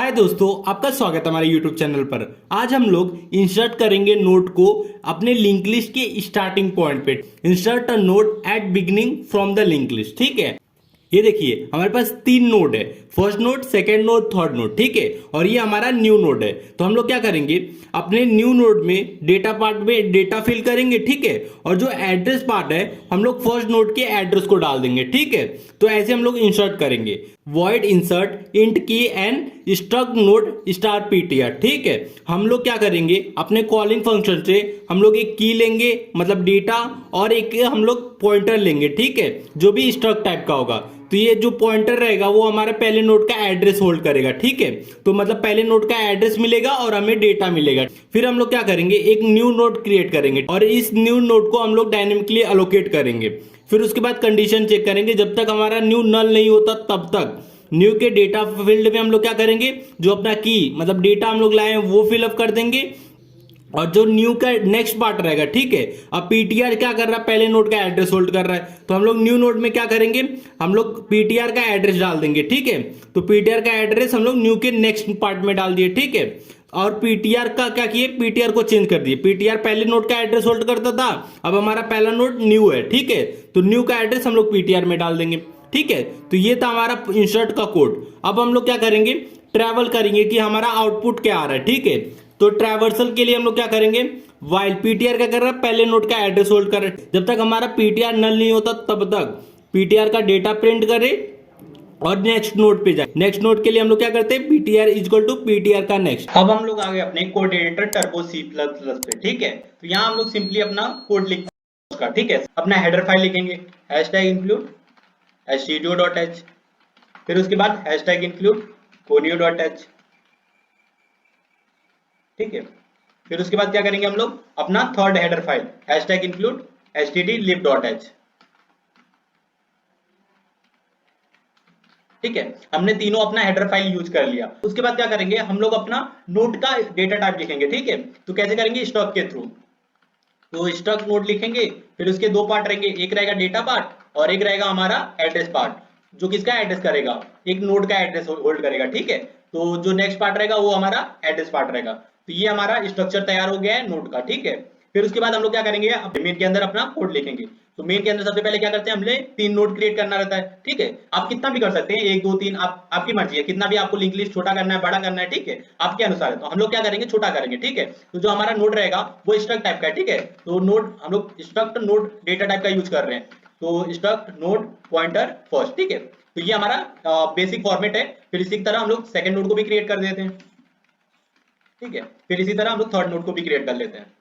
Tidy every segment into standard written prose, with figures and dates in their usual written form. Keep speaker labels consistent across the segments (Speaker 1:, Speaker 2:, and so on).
Speaker 1: हाय दोस्तों, आपका स्वागत है हमारे YouTube चैनल पर। आज हम लोग इंसर्ट करेंगे नोट को अपने लिंक लिस्ट के स्टार्टिंग पॉइंट पे। Insert a note at beginning from the link list. ठीक है, ये देखिए हमारे पास तीन नोड है, first node, second node, third node. ठीक है, और ये हमारा न्यू नोड है। तो हम लोग क्या करेंगे, अपने न्यू नोड में डेटा पार्ट में डेटा फिल करेंगे। ठीक है, और जो एड्रेस पार्ट है हम लोग फर्स्ट नोड के एड्रेस को डाल देंगे। ठीक है, तो ऐसे हम लोग इंसर्ट करेंगे, void insert int की and struct node star ptr। ठीक है, हम लोग क्या करेंगे, अपने कॉलिंग फंक्शन से हम लोग एक की लेंगे, मतलब डेटा, और एक हम लोग पॉइंटर लेंगे। ठीक है, जो भी struct टाइप का होगा। तो ये जो पॉइंटर रहेगा वो हमारे पहले नोड का एड्रेस होल्ड करेगा। ठीक है, तो मतलब पहले नोड का एड्रेस मिलेगा और हमें डेटा मिलेगा। फिर हम लोग क्या करेंगे, एक न्यू नोड क्रिएट करेंगे और इस न्यू नोड को हम लोग डायनेमिकली अलोकेट करेंगे। फिर उसके बाद कंडीशन चेक करेंगे, जब तक हमारा न्यू नल नहीं होता तब तक न्यू के डेटा फील्ड में हम लोग क्या करेंगे, जो अपना की मतलब डेटा हम लोग लाए हैं वो फिलअप कर देंगे, और जो न्यू का नेक्स्ट पार्ट रहेगा। ठीक है, अब पीटीआर क्या कर रहा है, पहले नोड का एड्रेस होल्ड कर रहा है, तो हम लोग न्यू नोड में क्या करेंगे, हम लोग पीटीआर का एड्रेस डाल देंगे। ठीक है, तो पीटीआर का एड्रेस हम लोग न्यू के नेक्स्ट पार्ट में डाल दिए। ठीक है, और पीटीआर का क्या किए, पीटीआर को चेंज कर दिए। पीटीआर पहले नोड का एड्रेस होल्ड करता था, अब हमारा पहला नोड न्यू है। ठीक है, तो न्यू का एड्रेस हम लोग पीटीआर में डाल देंगे। ठीक है, तो ये था हमारा इंसर्ट का कोड। अब हम लोग क्या करेंगे, ट्रैवल करेंगे कि हमारा आउटपुट क्या आ रहा है। ठीक है, तो ट्रैवर्सल के लिए हम लोग क्या करेंगे, वाइल पीटीआर क्या कर रहा है, पहले नोड का एड्रेस होल्ड कर रहा है, जब तक हमारा पीटीआर नल नहीं होता तब तक पीटीआर का डेटा प्रिंट करे और नेक्स्ट नोड पे जाए। नेक्स्ट नोड के लिए हम लोग क्या करते हैं, पीटीआर इक्वल टू पीटीआर का नेक्स्ट। अब हम लोग आ गए अपने code editor Turbo C plus plus पे। ठीक है, तो यहाँ हम लोग सिंपली अपना कोड लिख उसका। ठीक है, अपना हेडर फाइल लिखेंगे, हैशटैग इंक्लूड studio.h, फिर उसके बाद हैशटैग इंक्लूड conio.h। ठीक है, फिर उसके बाद क्या करेंगे, हम लोग अपना third header file hashtag include stdlib.h। ठीक है, हमने तीनों अपना हेडर फाइल यूज कर लिया। उसके बाद क्या करेंगे, हम लोग अपना नोड का डेटा टाइप लिखेंगे। ठीक है, तो कैसे करेंगे, स्टॉक के थ्रू। तो स्टॉक नोड लिखेंगे, फिर उसके दो पार्ट रहेंगे, एक रहेगा डेटा पार्ट और एक रहेगा हमारा एड्रेस पार्ट, जो किसका एड्रेस करेगा, एक नोड का एड्रेस होल्ड करेगा। ठीक है, तो जो नेक्स्ट पार्ट रहेगा वो हमारा एड्रेस पार्ट रहेगा। तो ये हमारा स्ट्रक्चर तैयार हो गया है नोड का। ठीक है, फिर उसके बाद हम लोग क्या करेंगे, मेन के अंदर अपना कोड लिखेंगे। तो मेन के अंदर सबसे पहले क्या करते हैं, हमने तीन नोड क्रिएट करना रहता है। ठीक है, आप कितना भी कर सकते हैं, एक दो तीन, आपकी मर्जी है, कितना भी आपको लिंक लिस्ट छोटा करना है बड़ा करना है। ठीक है, आपके अनुसार है। तो हम लोग क्या करेंगे, छोटा करेंगे। ठीक है, तो जो हमारा नोड रहेगा वो स्ट्रक्ट टाइप का है। ठीक है, तो नोड हम लोग स्ट्रक्ट नोड डेटा टाइप का यूज कर रहे हैं, तो स्ट्रक्ट नोड पॉइंटर फर्स्ट। ठीक है, तो ये हमारा बेसिक फॉर्मेट है। फिर इसी तरह हम लोग सेकंड नोड को भी क्रिएट कर देते हैं। ठीक है, फिर इसी तरह हम लोग थर्ड नोड को भी क्रिएट कर लेते हैं।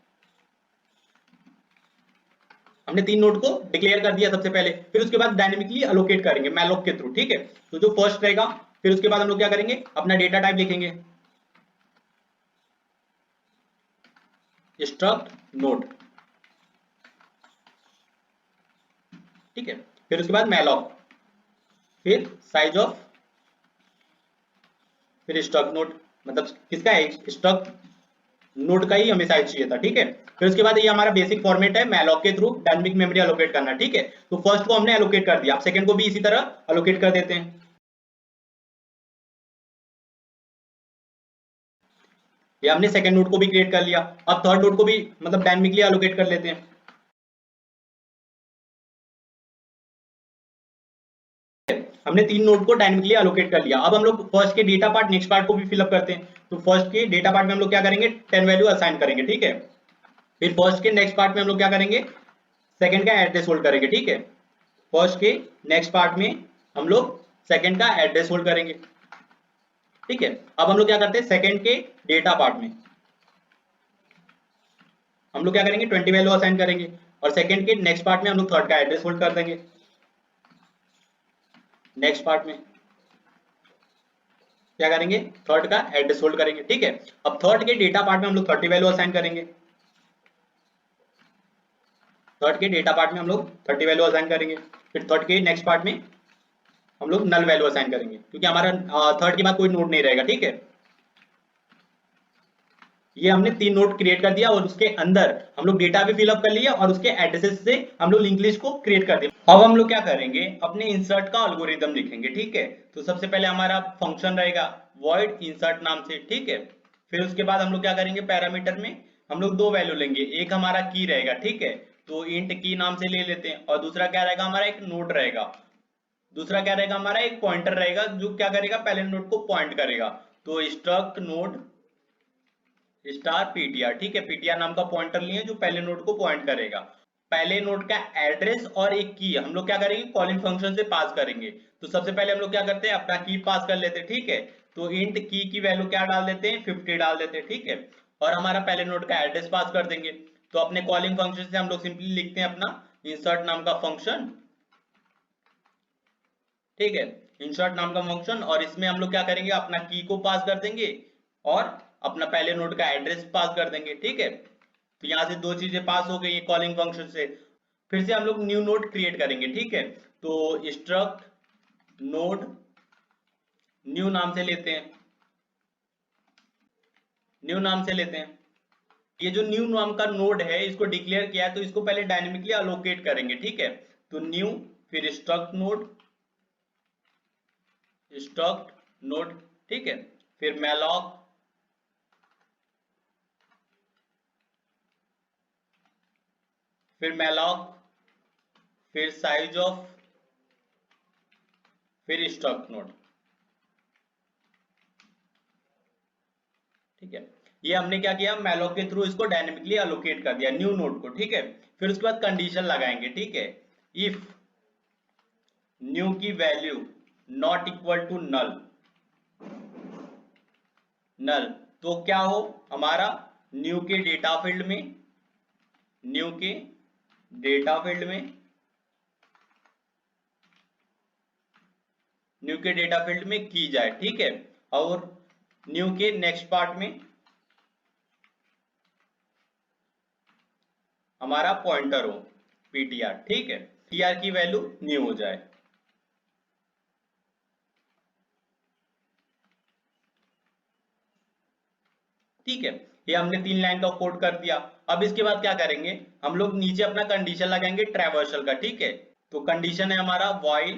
Speaker 1: हमने तीन नोड को डिक्लेयर कर दिया सबसे पहले, फिर उसके बाद डायनेमिकली अलोकेट करेंगे मैलोक के थ्रू। ठीक है, तो जो फर्स्ट रहेगा, फिर उसके बाद हम लोग क्या करेंगे, अपना डेटा टाइप लिखेंगे स्ट्रक्ट नोड। ठीक है, फिर उसके बाद मैलोक, फिर साइज ऑफ, फिर स्ट्रक्ट नोड, मतलब किसका है, स्ट्रक्ट नोड का ही हमें साइज चाहिए था। ठीक है, फिर उसके बाद ये हमारा बेसिक फॉर्मेट है मैलोक के थ्रू डायनेमिक मेमोरी अलोकेट करना। ठीक है, तो फर्स्ट को हमने अलोकेट कर दिया, आप सेकंड को भी इसी तरह अलोकेट कर देते हैं। ये हमने सेकंड नोड को भी क्रिएट कर लिया, अब थर्ड नोड को भी मतलब डायनेमिकली अलोकेट कर लेते हैं। हमने तीन नोड को डायनेमिकली अलोकेट कर लिया। अब हम लोग फर्स्ट के डेटा पार्ट नेक्स्ट पार्ट को भी फिलअप करते हैं। तो फर्स्ट के डेटा पार्ट में हम लोग क्या करेंगे, 10 वैल्यू असाइन करेंगे। ठीक है, फिर फर्स्ट के नेक्स्ट पार्ट में हम लोग क्या करेंगे, सेकंड का एड्रेस होल्ड करेंगे। ठीक है, फर्स्ट के नेक्स्ट पार्ट में हम लोग सेकंड का एड्रेस होल्ड करेंगे। ठीक है, अब हम लोग क्या करते हैं, सेकंड के डेटा पार्ट में हम लोग क्या करेंगे, 20 वैल्यू असाइन करेंगे, और सेकंड के नेक्स्ट पार्ट में हम लोग थर्ड का एड्रेस होल्ड कर देंगे। नेक्स्ट पार्ट में क्या करेंगे, थर्ड का एड्रेस होल्ड करेंगे। ठीक है, अब थर्ड के डेटा पार्ट में हम लोग 30 वैल्यू असाइन करेंगे। थर्ड के डेटा पार्ट में हम लोग 30 वैल्यू असाइन करेंगे, फिर थर्ड के नेक्स्ट पार्ट में हम लोग नल वैल्यू असाइन करेंगे, क्योंकि हमारा थर्ड के बाद कोई नोड नहीं रहेगा। ठीक है, ये हमने तीन नोड क्रिएट कर दिया और उसके अंदर हम लोग डेटा भी फिलअप कर लिया और उसके एड्रेसेस से हम लोग लिंक लिस्ट को क्रिएट कर दिया। अब हम लोग क्या करेंगे, अपने इंसर्ट का एल्गोरिदम लिखेंगे। ठीक है, तो सबसे पहले हमारा फंक्शन रहेगा वॉइड इंसर्ट नाम से, ठीक है। फिर उसके बाद हम लोग क्या करेंगे, पैरामीटर में हम लोग दो वैल्यू लेंगे, एक हमारा की रहेगा, ठीक है, तो इंट की नाम से ले लेते हैं, और दूसरा क्या रहेगा हमारा, एक नोट रहेगा, दूसरा क्या रहेगा हमारा, एक पॉइंटर रहेगा जो क्या करेगा, पहले नोड को पॉइंट करेगा। तो स्ट्रक्ट नोड स्टार पीटीआर, ठीक है, पीटीआर नाम का पॉइंटर लिए जो पहले नोड को पॉइंट करेगा। पहले नोड का एड्रेस और एक की हम लोग क्या करेंगे, कॉलिंग फंक्शन से पास करेंगे। तो सबसे पहले हम लोग क्या करते हैं, अपना की पास कर लेते हैं, ठीक है। तो इंट की वैल्यू क्या डाल देते हैं, 50 डाल देते हैं, ठीक है, और हमारा पहले नोड का एड्रेस पास कर देंगे। तो अपने कॉलिंग फंक्शन से हम लोग सिंपली लिखते हैं अपना इंसर्ट नाम का फंक्शन, ठीक है, इंसर्ट नाम का फंक्शन, और इसमें हम लोग क्या करेंगे, अपना की को पास कर देंगे और अपना पहले नोड का एड्रेस पास कर देंगे, ठीक है। तो यहां से दो चीजें पास हो गई कॉलिंग फंक्शन से। फिर से हम लोग न्यू नोड क्रिएट करेंगे, ठीक है। तो स्ट्रक्ट नोड न्यू नाम से लेते हैं, न्यू नाम से लेते हैं। ये जो न्यू नाम का नोड है इसको डिक्लेयर किया है, तो इसको पहले डायनेमिकली अलोकेट करेंगे, ठीक है। तो न्यू, फिर स्ट्रक्ट नोड, ठीक है, फिर मैलॉक, फिर साइज ऑफ, फिर स्ट्रक्ट नोड, ठीक है। ये हमने क्या किया, मैलॉक के थ्रू इसको डायनेमिकली अलोकेट कर दिया न्यू नोड को, ठीक है। फिर उसके बाद कंडीशन लगाएंगे, ठीक है, इफ न्यू की value not equal to null, तो क्या हो हमारा, न्यू के डेटा फील्ड में, न्यू के डेटा फील्ड में न्यू के डेटा फील्ड में की जाए, ठीक है, और न्यू के नेक्स्ट पार्ट में हमारा पॉइंटर हो पीटीआर, ठीक है, पीटीआर की वैल्यू न्यू हो जाए। ठीक है, ये हमने 3 लाइन का कोड कर दिया। अब इसके बाद क्या करेंगे, हम लोग नीचे अपना कंडीशन लगाएंगे ट्रैवर्सल का, ठीक है। तो कंडीशन है हमारा व्हाइल,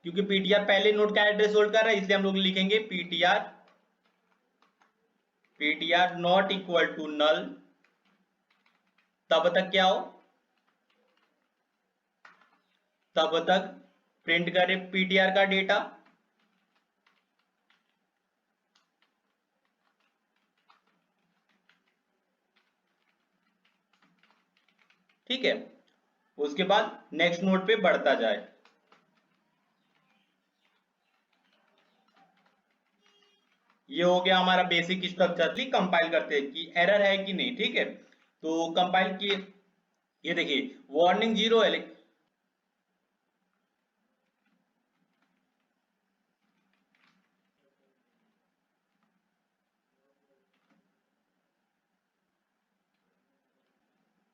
Speaker 1: क्योंकि पीटीआर पहले नोड का एड्रेस होल्ड कर रहा है इसलिए हम लोग लिखेंगे PTR not equal to null, तब तक क्या हो, तब तक प्रिंट करे पीटीआर का डेटा, ठीक है। उसके बाद नेक्स्ट नोड पे बढ़ता जाए। ये हो गया हमारा बेसिक स्ट्रक्चर। कंपाइल करते हैं कि एरर है कि नहीं, ठीक है। तो कंपाइल किए, ये देखिए वार्निंग 0 है,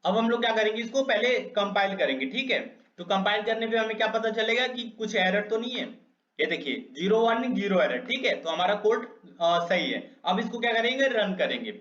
Speaker 1: अब हम लोग क्या करेंगे, इसको पहले कंपाइल करेंगे, ठीक है। तो कंपाइल करने पे हमें क्या पता चलेगा कि कुछ एरर तो नहीं है। ये देखिए 0 वार्निंग 0 एरर, ठीक है, तो हमारा कोड सही है। अब इसको क्या करेंगे, रन करेंगे।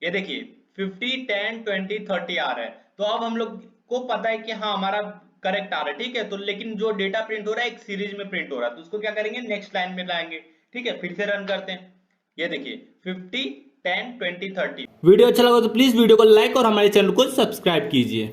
Speaker 1: ये देखिए 50 10 20 30 आ रहा है, तो अब हम लोग को पता है कि हाँ हमारा करेक्ट आ रहा है, ठीक है। तो लेकिन जो डेटा प्रिंट हो रहा है एक सीरीज में प्रिंट हो रहा है, तो उसको क्या करेंगे, नेक्स्ट लाइन में लाएंगे, ठीक है। फिर से रन करते हैं, ये देखिए 50 10 20 30।
Speaker 2: वीडियो अच्छा लगा तो प्लीज वीडियो को लाइक और हमारे चैनल को सब्सक्राइब कीजिए।